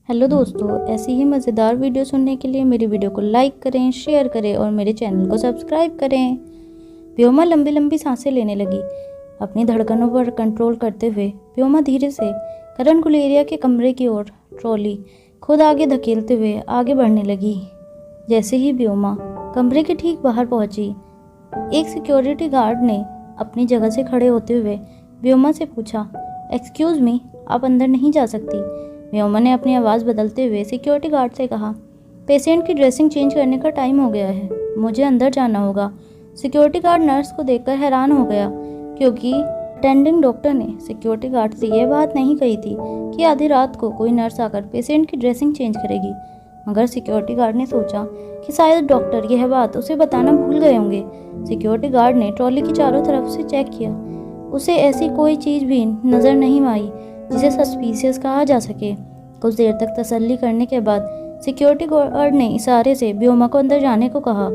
Hello दोस्तों, ऐसी ही मज़ेदार वीडियो सुनने के लिए मेरी वीडियो को लाइक करें, शेयर करें और मेरे चैनल को सब्सक्राइब करें। व्योमा लंबी लंबी सांसें लेने लगी। अपनी धड़कनों पर कंट्रोल करते हुए व्योमा धीरे से करण गुलेरिया के कमरे की ओर ट्रॉली खुद आगे धकेलते हुए आगे बढ़ने लगी। जैसे ही व्योमा कमरे के ठीक बाहर पहुंची, एक सिक्योरिटी गार्ड ने अपनी जगह से खड़े होते हुए व्योमा से पूछा, एक्सक्यूज़ मी, आप अंदर नहीं जा सकती। व्योमा ने अपनी आवाज़ बदलते हुए सिक्योरिटी गार्ड से कहा, पेशेंट की ड्रेसिंग चेंज करने का टाइम हो गया है, मुझे अंदर जाना होगा। सिक्योरिटी गार्ड नर्स को देखकर हैरान हो गया, क्योंकि अटेंडिंग डॉक्टर ने सिक्योरिटी गार्ड से यह बात नहीं कही थी कि आधी रात को कोई नर्स आकर पेशेंट की ड्रेसिंग चेंज करेगी। मगर सिक्योरिटी गार्ड ने सोचा कि शायद डॉक्टर यह बात उसे बताना भूल गए होंगे। सिक्योरिटी गार्ड ने ट्रॉली की चारों तरफ से चेक किया। उसे ऐसी कोई चीज़ भी नज़र नहीं आई जिसे सस्पिशियस कहा जा सके। कुछ देर तक तसल्ली करने के बाद सिक्योरिटी गार्ड ने इशारे से व्योमा को अंदर जाने को कहा।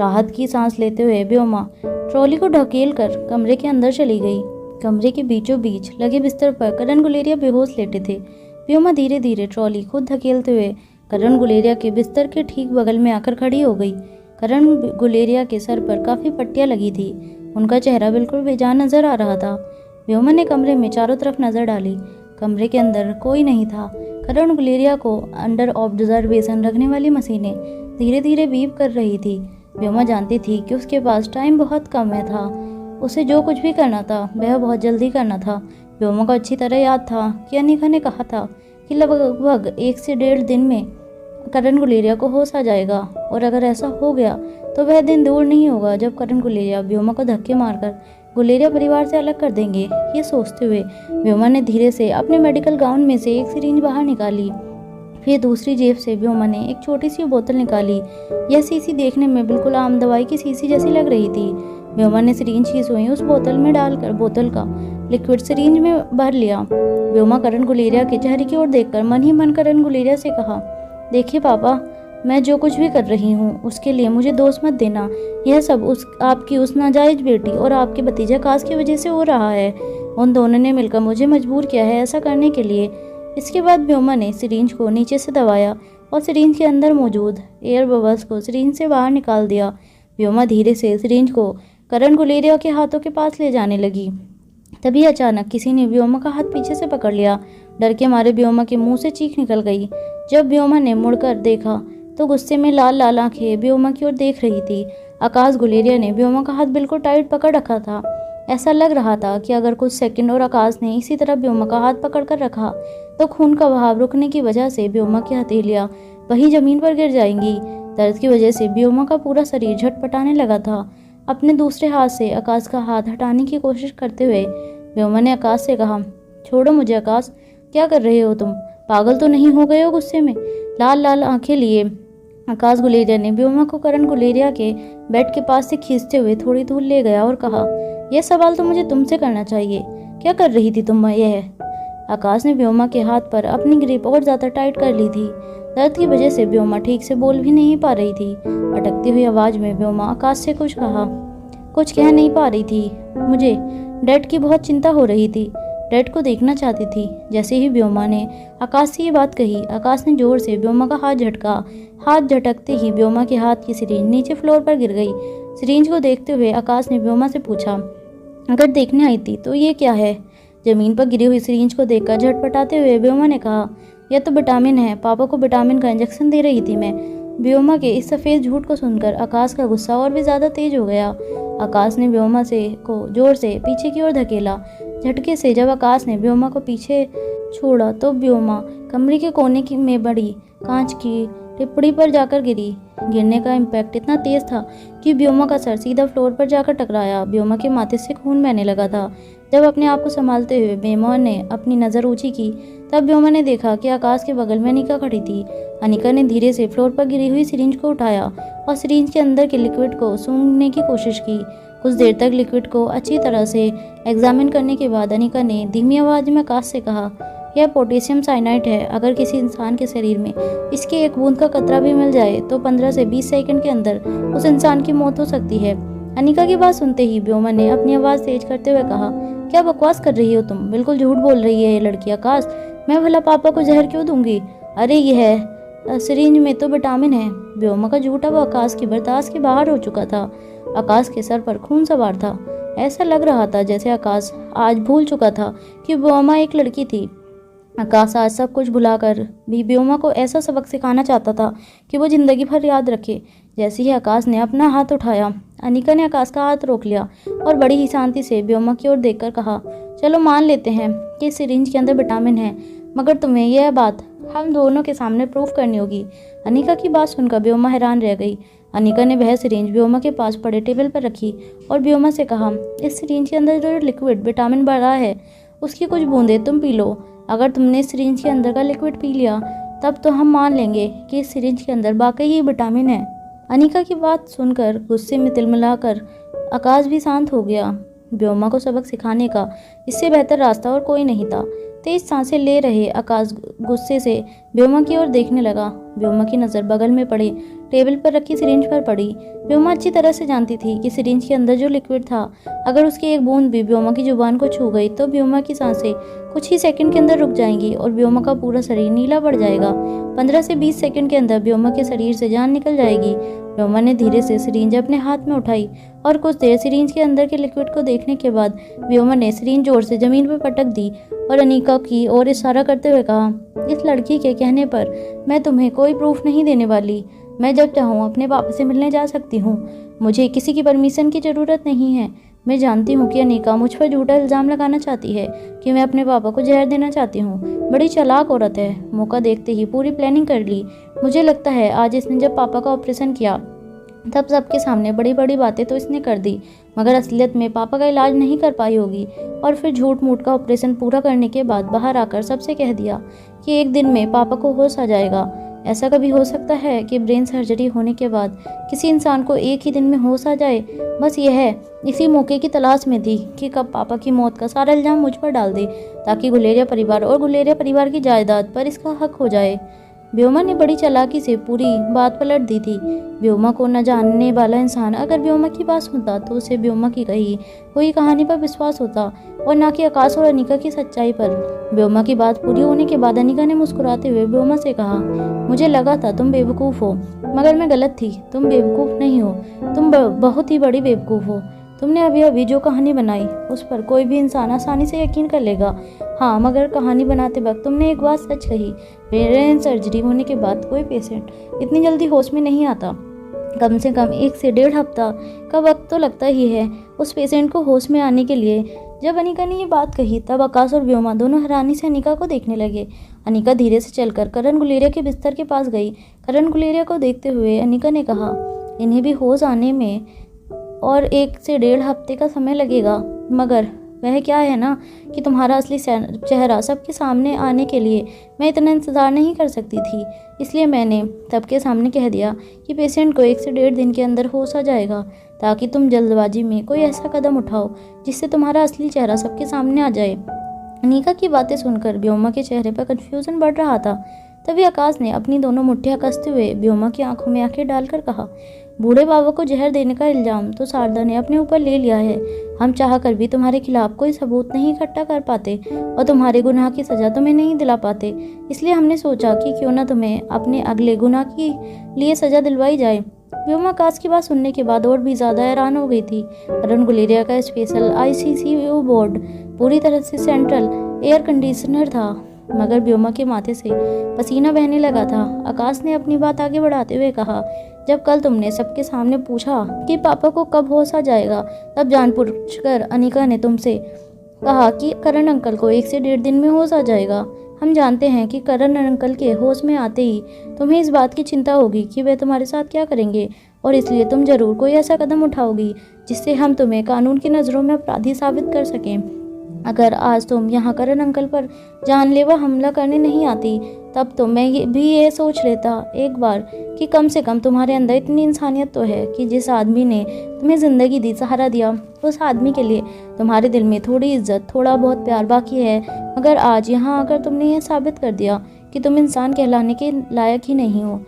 राहत की सांस लेते हुए व्योमा ट्रॉली को ढकेल कर कमरे के अंदर चली गई। कमरे के बीचों बीच लगे बिस्तर पर करण गुलेरिया बेहोश लेटे थे। व्योमा धीरे धीरे ट्रॉली खुद धकेलते हुए करण गुलेरिया के बिस्तर के ठीक बगल में आकर खड़ी हो गई। करण गुलेरिया के सर पर काफ़ी पट्टियाँ लगी थी। उनका चेहरा बिल्कुल बेजान नजर आ रहा था। व्योमा ने कमरे में चारों तरफ नजर डाली। कमरे के अंदर कोई नहीं था। करण गुलेरिया को अंडर ऑब्जर्वेशन रखने वाली मशीनें धीरे धीरे बीप कर रही थी। व्योमा जानती थी कि उसके पास टाइम बहुत कम है था। उसे जो कुछ भी करना था वह बहुत जल्दी करना था। व्योमा को अच्छी तरह याद था कि अनिका ने कहा था कि लगभग 1 से 1.5 दिन में करण गुलेरिया को होश आ जाएगा, और अगर ऐसा हो गया तो वह दिन दूर नहीं होगा जब करण गुलेरिया व्योमा को धक्के मारकर गुलेरिया परिवार से अलग कर देंगे। ये सोचते हुए व्योमा ने धीरे से अपने मेडिकल गाउन में से एक सिरिंज बाहर निकाली। फिर दूसरी जेब से व्योमा ने एक छोटी सी बोतल निकाली। यह शीशी देखने में बिल्कुल आम दवाई की शीशी जैसी लग रही थी। व्योमा ने सिरिंज की सुई उस बोतल में डालकर बोतल का लिक्विड सिरिंज में भर लिया। व्योमा करण गुलेरिया के चेहरे की ओर देखकर मन ही मन करण गुलेरिया से कहा, देखिए पापा, मैं जो कुछ भी कर रही हूँ उसके लिए मुझे दोष मत देना। यह सब आपकी उस नाजायज बेटी और आपके भतीजे आकाश की वजह से हो रहा है। उन दोनों ने मिलकर मुझे मजबूर किया है ऐसा करने के लिए। इसके बाद व्योमा ने सिरिंज को नीचे से दबाया और सिरिंज के अंदर मौजूद एयर बबल्स को सिरिंज से बाहर निकाल दिया। व्योमा धीरे से सिरिंज को करण गुलेरिया के हाथों के पास ले जाने लगी। तभी अचानक किसी ने व्योमा का हाथ पीछे से पकड़ लिया। डर के मारे व्योमा के मुंह से चीख निकल गई। जब व्योमा ने मुड़कर देखा तो गुस्से में लाल लाल आंखें व्योमा की ओर देख रही थी। आकाश गुलेरिया ने व्योमा का हाथ बिल्कुल टाइट पकड़ रखा था। ऐसा लग रहा था कि अगर कुछ सेकंड और आकाश ने इसी तरह व्योमा का हाथ पकड़ कर रखा तो खून का बहाव रुकने की वजह से व्योमा की हथेलियां वहीं जमीन पर गिर जाएंगी। दर्द की वजह से व्योमा का पूरा शरीर झटपटाने लगा था। अपने दूसरे हाथ से आकाश का हाथ हटाने की कोशिश करते हुए व्योमा ने आकाश से कहा, छोड़ो मुझे आकाश, क्या कर रहे हो तुम? पागल तो नहीं हो गए हो गुस्से में? लाल लाल आंखें लिए आकाश गुलेरिया ने व्योमा को करण गुलेरिया के बेड के पास से खींचते हुए थोड़ी दूर ले गया और कहा, यह सवाल तो मुझे तुमसे करना चाहिए, क्या कर रही थी तुम यह? आकाश ने व्योमा के हाथ पर अपनी ग्रिप और ज़्यादा टाइट कर ली थी। दर्द की वजह से व्योमा ठीक से बोल भी नहीं पा रही थी। अटकती हुई आवाज़ में व्योमा आकाश से कुछ कह नहीं पा रही थी। मुझे डैड की बहुत चिंता हो रही थी, डैड को देखना चाहती थी। जैसे ही व्योमा ने आकाश से ये बात कही, आकाश ने जोर से व्योमा का हाथ झटका। हाथ झटकते ही व्योमा के हाथ की सिरिंज नीचे फ्लोर पर गिर गई। सिरिंज को देखते हुए आकाश ने व्योमा से पूछा, अगर देखने आई थी तो ये क्या है? जमीन पर गिरी हुई सिरिंज को देखकर झटपटाते हुए व्योमा ने कहा, यह तो विटामिन है, पापा को विटामिन का इंजेक्शन दे रही थी मैं। व्योमा के इस सफ़ेद झूठ को सुनकर आकाश का गुस्सा और भी ज़्यादा तेज हो गया। आकाश ने व्योमा को जोर से पीछे की ओर धकेला। झटके से जब आकाश ने व्योमा को पीछे छोड़ा तो व्योमा कमरे के कोने में बड़ी कांच की टिप्पणी पर जाकर गिरी। गिरने का इम्पैक्ट इतना तेज था कि व्योमा का सर सीधा फ्लोर पर जाकर टकराया। व्योमा के माथे से खून बहने लगा था। जब अपने आप को संभालते हुए व्योमा ने अपनी नज़र ऊंची की तब व्योमा ने देखा कि आकाश के बगल में अनिका खड़ी थी। अनिका ने धीरे से फ्लोर पर गिरी हुई सिरिंज को उठाया और सिरिंज के अंदर के लिक्विड को सूंघने की कोशिश की। कुछ देर तक लिक्विड को अच्छी तरह से एग्जामिन करने के बाद अनिका ने धीमी आवाज़ में आकाश से कहा, यह पोटेशियम साइनाइड है। अगर किसी इंसान के शरीर में इसके एक बूंद का कतरा भी मिल जाए तो 15 से 20 सेकंड के अंदर उस इंसान की मौत हो सकती है। अनिका की बात सुनते ही व्योमा ने अपनी आवाज़ तेज करते हुए कहा, क्या बकवास कर रही हो तुम? बिल्कुल झूठ बोल रही है ये लड़की। आकाश, मैं भला पापा को जहर क्यों दूंगी? अरे यह सिरिंज में तो विटामिन है। व्योमा का झूठा वो आकाश की बर्दाश्त के बाहर हो चुका था। आकाश के सर पर खून सवार था। ऐसा लग रहा था जैसे आकाश आज भूल चुका था कि व्योमा एक लड़की थी। आकाश आज सब कुछ भुलाकर भी व्योमा को ऐसा सबक सिखाना चाहता था कि वो जिंदगी भर याद रखे। जैसे ही आकाश ने अपना हाथ उठाया, अनिका ने आकाश का हाथ रोक लिया और बड़ी ही शांति से व्योमा की ओर देखकर कहा, चलो मान लेते हैं कि सिरिंज के अंदर विटामिन है, मगर तुम्हें यह बात हम दोनों के सामने प्रूफ करनी होगी। अनिका की बात सुनकर व्योमा हैरान रह गई। अनिका ने वह सिरिंज व्योमा के पास पड़े टेबल पर रखी और व्योमा से कहा, इस सिरिंज के अंदर जो लिक्विड विटामिन भरा है उसकी कुछ बूंदें तुम पी लो। अगर तुमने सिरिंज के अंदर का लिक्विड पी लिया तब तो हम मान लेंगे कि इस सिरिंज के अंदर वाकई ही विटामिन है। अनिका की बात सुनकर गुस्से में तिलमिलाकर आकाश भी शांत हो गया। व्योमा को सबक सिखाने का इससे बेहतर रास्ता और कोई नहीं था। तेज सांसें ले रहे आकाश गुस्से से व्योमा की ओर देखने लगा। व्योमा की नज़र बगल में पड़े टेबल पर रखी सिरिंज पर पड़ी। व्योमा अच्छी तरह से जानती थी कि सिरिंज के अंदर जो लिक्विड था, अगर उसकी एक बूंद भी व्योमा की जुबान को छू गई तो व्योमा की सांसें कुछ ही सेकंड के अंदर रुक जाएंगी और व्योमा का पूरा शरीर नीला पड़ जाएगा। 15 से 20 सेकंड के अंदर व्योमा के शरीर से जान निकल जाएगी। व्योमा ने धीरे से सिरिंज अपने हाथ में उठाई और कुछ देर सिरिंज के अंदर के लिक्विड को देखने के बाद व्योमा ने सिरिंज जोर से जमीन पर पटक दी और अनिका की ओर इशारा करते हुए कहा, इस लड़की के कहने पर मैं तुम्हें कोई प्रूफ नहीं देने वाली। मैं जब चाहूँ अपने पापा से मिलने जा सकती हूँ। मुझे किसी की परमिशन की ज़रूरत नहीं है। मैं जानती हूँ कि अनिका मुझ पर झूठा इल्ज़ाम लगाना चाहती है कि मैं अपने पापा को जहर देना चाहती हूँ। बड़ी चालाक औरत है। मौका देखते ही पूरी प्लानिंग कर ली। मुझे लगता है आज इसने जब पापा का ऑपरेशन किया तब सबके सामने बड़ी बड़ी बातें तो इसने कर दी, मगर असलियत में पापा का इलाज नहीं कर पाई होगी और फिर झूठ मूठ का ऑपरेशन पूरा करने के बाद बाहर आकर सबसे कह दिया कि एक दिन में पापा को होश आ जाएगा। ऐसा कभी हो सकता है कि ब्रेन सर्जरी होने के बाद किसी इंसान को एक ही दिन में होश आ जाए? बस यह है, इसी मौके की तलाश में थी कि कब पापा की मौत का सारा इल्ज़ाम मुझ पर डाल दे ताकि गुलेरिया परिवार और गुलेरिया परिवार की जायदाद पर इसका हक हो जाए। व्योमा ने बड़ी चालाकी से पूरी बात पलट दी थी। व्योमा को न जानने वाला इंसान अगर व्योमा की बात सुनता तो उसे व्योमा की कही हुई कहानी पर विश्वास होता और न कि आकाश और अनिका की सच्चाई पर। व्योमा की बात पूरी होने के बाद अनिका ने मुस्कुराते हुए व्योमा से कहा, मुझे लगा था तुम बेवकूफ़ हो, मगर मैं गलत थी। तुम बेवकूफ़ नहीं हो, तुम बहुत ही बड़ी बेवकूफ़ हो। तुमने अभी अभी जो कहानी बनाई उस पर कोई भी इंसान आसानी से यकीन कर लेगा। हाँ, मगर कहानी बनाते वक्त तुमने एक बात सच कही, ब्रेन सर्जरी होने के बाद कोई पेशेंट इतनी जल्दी होश में नहीं आता। कम से कम 1 से 1.5 हफ्ता का वक्त तो लगता ही है उस पेशेंट को होश में आने के लिए। जब अनिका ने ये बात कही तब आकाश और व्योमा दोनों हैरानी से अनिका को देखने लगे। अनिका धीरे से चलकर करण गुलेरिया के बिस्तर के पास गई। करण गुलेरिया को देखते हुए अनिका ने कहा, इन्हें भी होश आने में और 1 से 1.5 हफ्ते का समय लगेगा, मगर वह क्या है ना कि तुम्हारा असली चेहरा सबके सामने आने के लिए मैं इतना इंतज़ार नहीं कर सकती थी। इसलिए मैंने सबके सामने कह दिया कि पेशेंट को 1 से 1.5 दिन के अंदर होश आ जाएगा, ताकि तुम जल्दबाजी में कोई ऐसा कदम उठाओ जिससे तुम्हारा असली चेहरा सबके सामने आ जाए। अनिका की बातें सुनकर व्योमा के चेहरे पर कन्फ्यूज़न बढ़ रहा था। तभी आकाश ने अपनी दोनों मुट्ठियां कसते हुए व्योमा की आंखों में आंखें डालकर कहा, बूढ़े बाबा को जहर देने का इल्ज़ाम तो शारदा ने अपने ऊपर ले लिया है। हम चाह कर भी तुम्हारे खिलाफ कोई सबूत नहीं इकट्ठा कर पाते और तुम्हारे गुनाह की सज़ा तुम्हें नहीं दिला पाते। इसलिए हमने सोचा कि क्यों ना तुम्हें अपने अगले गुनाह के लिए सज़ा दिलवाई जाए। व्योमा आकाश की बात सुनने के बाद और भी ज़्यादा हैरान हो गई थी। करण गुलेरिया का स्पेशल ICCU बोर्ड पूरी तरह से सेंट्रल एयर कंडीशनर था, मगर व्योमा के माथे से पसीना बहने लगा था। आकाश ने अपनी बात आगे बढ़ाते हुए कहा, जब कल तुमने सबके सामने पूछा कि पापा को कब होश आ जाएगा, तब जानबूझकर अनिका ने तुमसे कहा कि करण अंकल को 1 से 1.5 दिन में होश आ जाएगा। हम जानते हैं कि करण अंकल के होश में आते ही तुम्हें इस बात की चिंता होगी कि वे तुम्हारे साथ क्या करेंगे, और इसलिए तुम जरूर कोई ऐसा कदम उठाओगी जिससे हम तुम्हें कानून की नज़रों में अपराधी साबित कर सकें। अगर आज तुम यहाँ करण अंकल पर जानलेवा हमला करने नहीं आती, तब तो मैं ये सोच लेता एक बार कि कम से कम तुम्हारे अंदर इतनी इंसानियत तो है कि जिस आदमी ने तुम्हें ज़िंदगी दी, सहारा दिया, उस आदमी के लिए तुम्हारे दिल में थोड़ी इज्जत, थोड़ा बहुत प्यार बाकी है। मगर आज यहाँ आकर तुमने यह साबित कर दिया कि तुम इंसान कहलाने के लायक ही नहीं हो।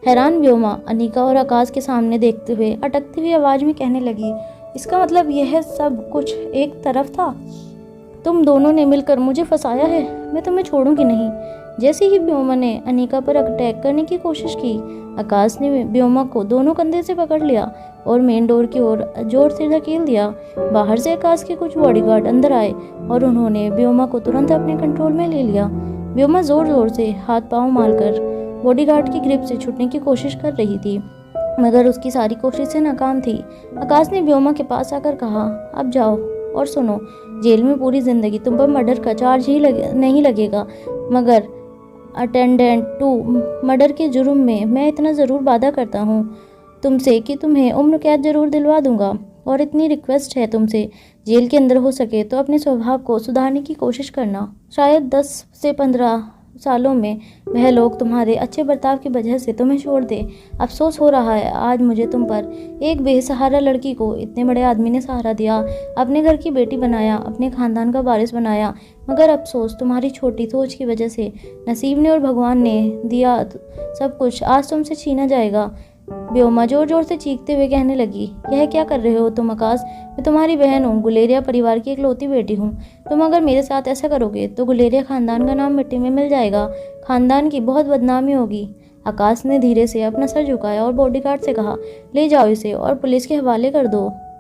हैरान व्योमा अनिका और आकाश के सामने देखते हुए अटकती हुई आवाज़ में कहने लगी, इसका मतलब यह सब कुछ एक तरफ था? तुम दोनों ने मिलकर मुझे फंसाया है। मैं तुम्हें छोड़ूंगी नहीं। जैसे ही व्योमा ने अनिका पर अटैक करने की कोशिश की, आकाश ने व्योमा को दोनों कंधे से पकड़ लिया और मेन डोर की ओर जोर से धकेल दिया। बाहर से आकाश के कुछ बॉडीगार्ड अंदर आए और उन्होंने व्योमा को तुरंत अपने कंट्रोल में ले लिया। व्योमा जोर जोर से हाथ पांव मारकर बॉडीगार्ड की ग्रिप से छूटने की कोशिश कर रही थी, मगर उसकी सारी कोशिशें नाकाम थी। आकाश ने व्योमा के पास आकर कहा, अब जाओ और सुनो, जेल में पूरी जिंदगी तुम पर मर्डर का चार्ज ही नहीं लगेगा, मगर अटेंडेंट टू मर्डर के जुर्म में मैं इतना ज़रूर वादा करता हूँ तुमसे कि तुम्हें उम्र कैद जरूर दिलवा दूंगा। और इतनी रिक्वेस्ट है तुमसे, जेल के अंदर हो सके तो अपने स्वभाव को सुधारने की कोशिश करना। शायद 10 से 15 सालों में वह लोग तुम्हारे अच्छे बर्ताव की वजह से तुम्हें छोड़ दे। अफसोस हो रहा है आज मुझे तुम पर। एक बेसहारा लड़की को इतने बड़े आदमी ने सहारा दिया, अपने घर की बेटी बनाया, अपने खानदान का वारिस बनाया, मगर अफसोस तुम्हारी छोटी सोच की वजह से नसीब ने और भगवान ने दिया सब कुछ आज तुमसे छीना जाएगा। व्योमा जोर जोर से चीखते हुए कहने लगी, यह क्या कर रहे हो तुम आकाश? मैं तुम्हारी बहन हूँ, गुलेरिया परिवार की इकलौती बेटी हूँ। तुम अगर मेरे साथ ऐसा करोगे तो गुलेरिया खानदान का नाम मिट्टी में मिल जाएगा, खानदान की बहुत बदनामी होगी। आकाश ने धीरे से अपना सर झुकाया और बॉडीगार्ड से कहा, ले जाओ इसे और पुलिस के हवाले कर दो।